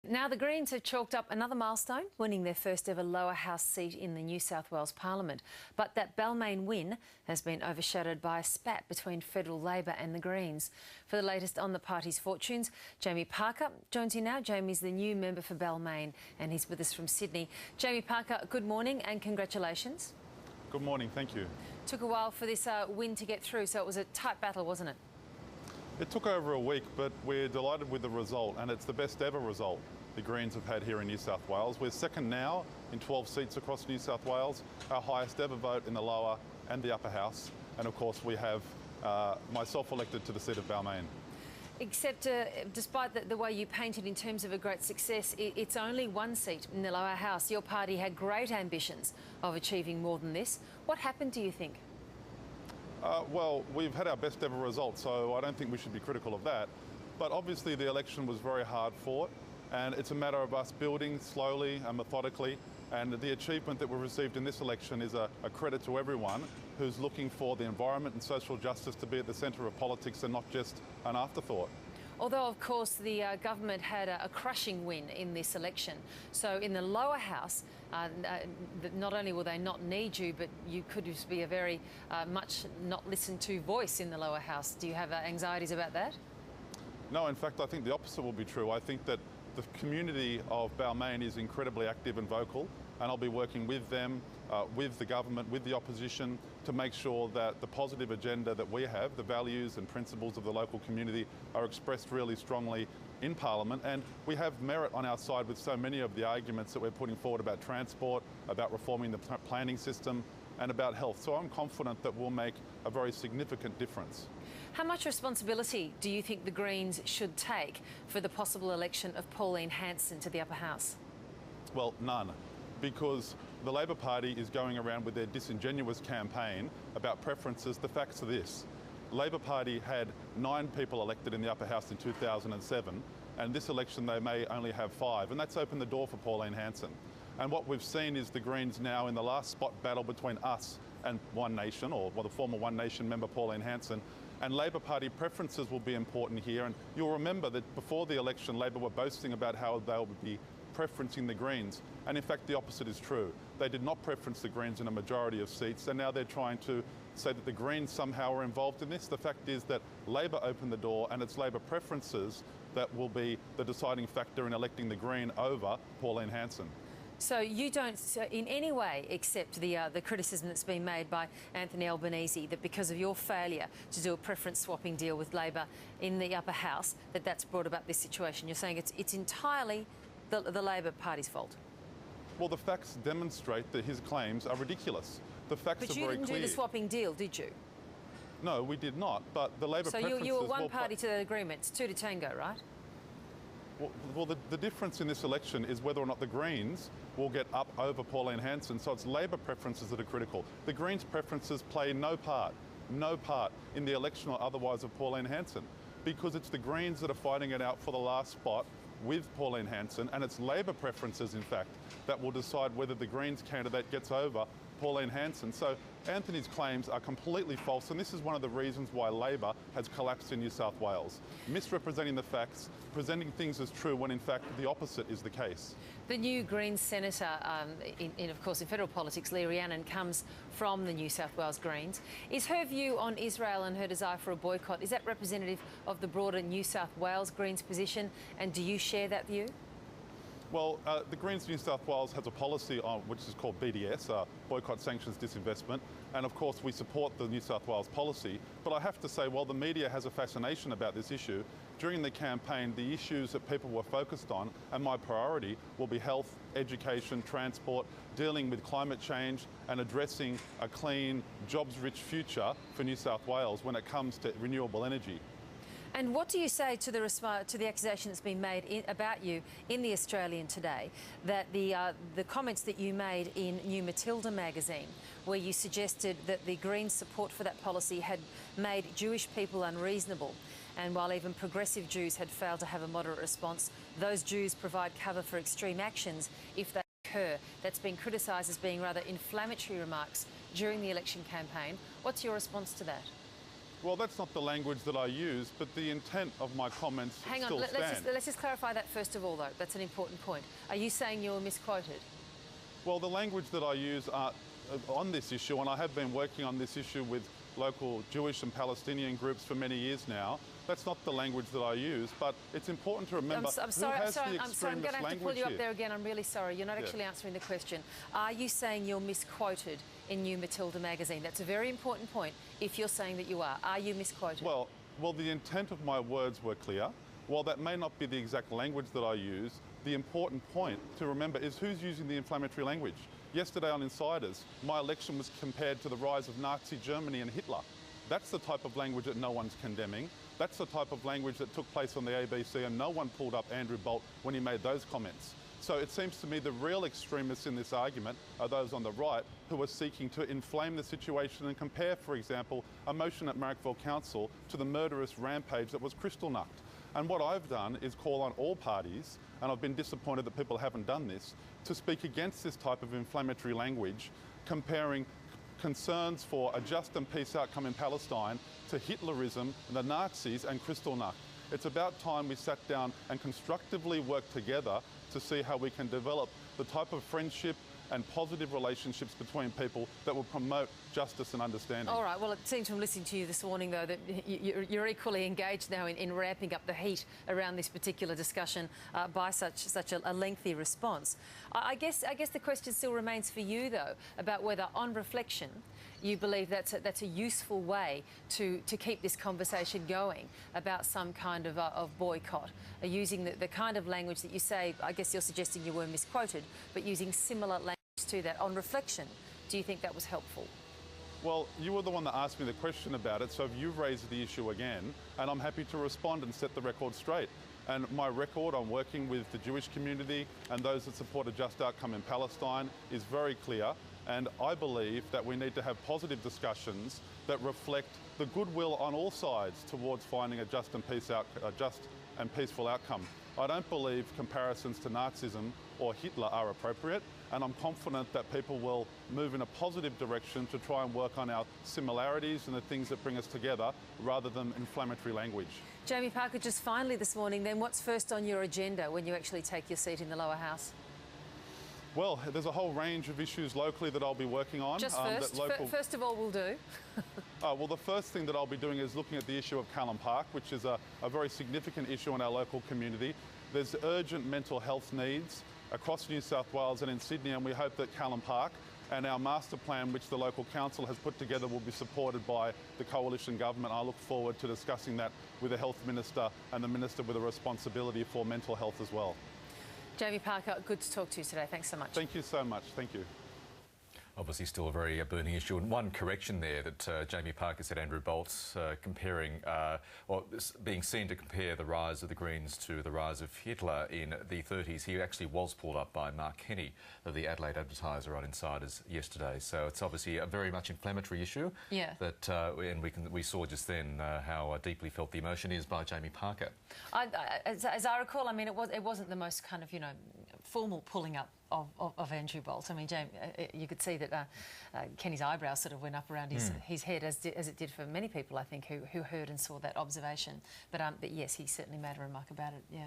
Now, the Greens have chalked up another milestone, winning their first ever lower house seat in the New South Wales Parliament. But that Balmain win has been overshadowed by a spat between federal Labor and the Greens. For the latest on the party's fortunes, Jamie Parker joins you now. Jamie's the new member for Balmain and he's with us from Sydney. Jamie Parker, good morning and congratulations. Good morning, thank you. Took a while for this win to get through, so it was a tight battle, wasn't it? It took over a week, but we're delighted with the result, and it's the best ever result the Greens have had here in New South Wales. We're second now in 12 seats across New South Wales, our highest ever vote in the lower and the upper house. And of course we have myself elected to the seat of Balmain. Except despite the way you painted in terms of a great success, it's only one seat in the lower house. Your party had great ambitions of achieving more than this. What happened, do you think? Well, we've had our best ever result, so I don't think we should be critical of that. But obviously the election was very hard fought, and it's a matter of us building slowly and methodically. And the achievement that we received in this election is a credit to everyone who's looking for the environment and social justice to be at the centre of politics and not just an afterthought. Although, of course, the government had a crushing win in this election. So in the lower house, not only will they not need you, but you could just be a very much not listened to voice in the lower house. Do you have anxieties about that? No, in fact, I think the opposite will be true. I think that the community of Balmain is incredibly active and vocal, and I'll be working with them, with the government, with the opposition, to make sure that the positive agenda that we have, the values and principles of the local community, are expressed really strongly in Parliament. And we have merit on our side with so many of the arguments that we're putting forward about transport, about reforming the planning system, and about health. So I'm confident that we'll make a very significant difference. How much responsibility do you think the Greens should take for the possible election of Pauline Hanson to the upper house? Well, none, because the Labor Party is going around with their disingenuous campaign about preferences. The facts are this: Labor Party had 9 people elected in the upper house in 2007, and this election they may only have 5, and that's opened the door for Pauline Hanson. And what we've seen is the Greens now in the last spot battle between us and One Nation, or the former One Nation member Pauline Hanson, and Labor Party preferences will be important here. And you'll remember that before the election, Labor were boasting about how they would be preferencing the Greens, and in fact the opposite is true. They did not preference the Greens in a majority of seats, and now they're trying to say that the Greens somehow are involved in this. The fact is that Labor opened the door, and it's Labor preferences that will be the deciding factor in electing the Green over Pauline Hanson. So you don't in any way accept the criticism that's been made by Anthony Albanese that because of your failure to do a preference swapping deal with Labor in the upper house, that's brought about this situation. You're saying it's entirely the Labor Party's fault? Well, the facts demonstrate that his claims are ridiculous. The facts are very clear. But you didn't do the swapping deal, did you? No, we did not. But the Labor preferences... So you were one party to the agreement. It's 2 to tango, right? Well, the difference in this election is whether or not the Greens will get up over Pauline Hanson, so it's Labor preferences that are critical. The Greens' preferences play no part in the election or otherwise of Pauline Hanson, because it's the Greens that are fighting it out for the last spot with Pauline Hanson, and it's Labor preferences, in fact, that will decide whether the Greens candidate gets over Pauline Hanson. So Anthony's claims are completely false, and this is one of the reasons why Labor has collapsed in New South Wales. Misrepresenting the facts, presenting things as true when in fact the opposite is the case. The new Greens senator, of course, in federal politics, Lee Rhiannon, comes from the New South Wales Greens. Is her view on Israel and her desire for a boycott, is that representative of the broader New South Wales Greens position, and do you share that view? Well, the Greens New South Wales has a policy on which is called BDS, Boycott, Sanctions, Disinvestment, and of course we support the New South Wales policy. But I have to say, while the media has a fascination about this issue, during the campaign the issues that people were focused on, and my priority, will be health, education, transport, dealing with climate change and addressing a clean, jobs-rich future for New South Wales when it comes to renewable energy. And what do you say to the accusation that's been made about you in The Australian today, that the comments that you made in New Matilda magazine, where you suggested that the Greens' support for that policy had made Jewish people unreasonable, and while even progressive Jews had failed to have a moderate response, those Jews provide cover for extreme actions if they occur? That's been criticised as being rather inflammatory remarks during the election campaign. What's your response to that? Well, that's not the language that I use, but the intent of my comments Hang on, still stand. let's just clarify that first of all, though. That's an important point. Are you saying you were misquoted? Well, the language that I use on this issue, and I have been working on this issue with local Jewish and Palestinian groups for many years now, that's not the language that I use, but it's important to remember I'm sorry, who has the I'm extremist going to have to pull you up here. there again. I'm really sorry. You're not actually answering the question. Are you saying you're misquoted in New Matilda magazine? That's a very important point if you're saying that you are. Are you misquoted? Well, the intent of my words were clear. While that may not be the exact language that I use, the important point to remember is who's using the inflammatory language. Yesterday on Insiders, my election was compared to the rise of Nazi Germany and Hitler. That's the type of language that no one's condemning. That's the type of language that took place on the ABC, and no one pulled up Andrew Bolt when he made those comments. So it seems to me the real extremists in this argument are those on the right who are seeking to inflame the situation and compare, for example, a motion at Marrickville Council to the murderous rampage that was Kristallnacht. And what I've done is call on all parties, and I've been disappointed that people haven't done this, to speak against this type of inflammatory language, comparing concerns for a just and peace outcome in Palestine to Hitlerism, the Nazis and Kristallnacht. It's about time we sat down and constructively worked together to see how we can develop the type of friendship and positive relationships between people that will promote justice and understanding. All right, well, it seems from listening to you this morning, though, that you're equally engaged now in ramping up the heat around this particular discussion by such a lengthy response. I guess the question still remains for you, though, about whether, on reflection, you believe that's a useful way to keep this conversation going about some kind of boycott, using the kind of language that you say. I guess you're suggesting you were misquoted, but using similar language to that. On reflection, do you think that was helpful? Well, you were the one that asked me the question about it, so you've raised the issue again, and I'm happy to respond and set the record straight. And my record on working with the Jewish community and those that support a just outcome in Palestine is very clear. And I believe that we need to have positive discussions that reflect the goodwill on all sides towards finding a just and peaceful outcome. I don't believe comparisons to Nazism or Hitler are appropriate, and I'm confident that people will move in a positive direction to try and work on our similarities and the things that bring us together rather than inflammatory language. Jamie Parker, just finally this morning, then, what's first on your agenda when you actually take your seat in the lower house? Well, there's a whole range of issues locally that I'll be working on. Just first? First of all, we'll do. Well, the first thing that I'll be doing is looking at the issue of Callum Park, which is a very significant issue in our local community. There's urgent mental health needs across New South Wales and in Sydney, and we hope that Callum Park and our master plan, which the local council has put together, will be supported by the coalition government. I look forward to discussing that with the health minister and the minister with a responsibility for mental health as well. Jamie Parker, good to talk to you today. Thanks so much. Thank you so much. Thank you. Obviously still a very burning issue. And one correction there that Jamie Parker said Andrew Bolt's comparing, or being seen to compare the rise of the Greens to the rise of Hitler in the 30s. He actually was pulled up by Mark Kenny of the Adelaide Advertiser on Insiders yesterday. So it's obviously a very much inflammatory issue. Yeah. That and we saw just then how deeply felt the emotion is by Jamie Parker. As I recall, I mean, it wasn't the most kind of, formal pulling up of Andrew Bolt. I mean, James, you could see that Kenny's eyebrows sort of went up around his head, as it did for many people, I think, who heard and saw that observation. But yes, he certainly made a remark about it. Yeah.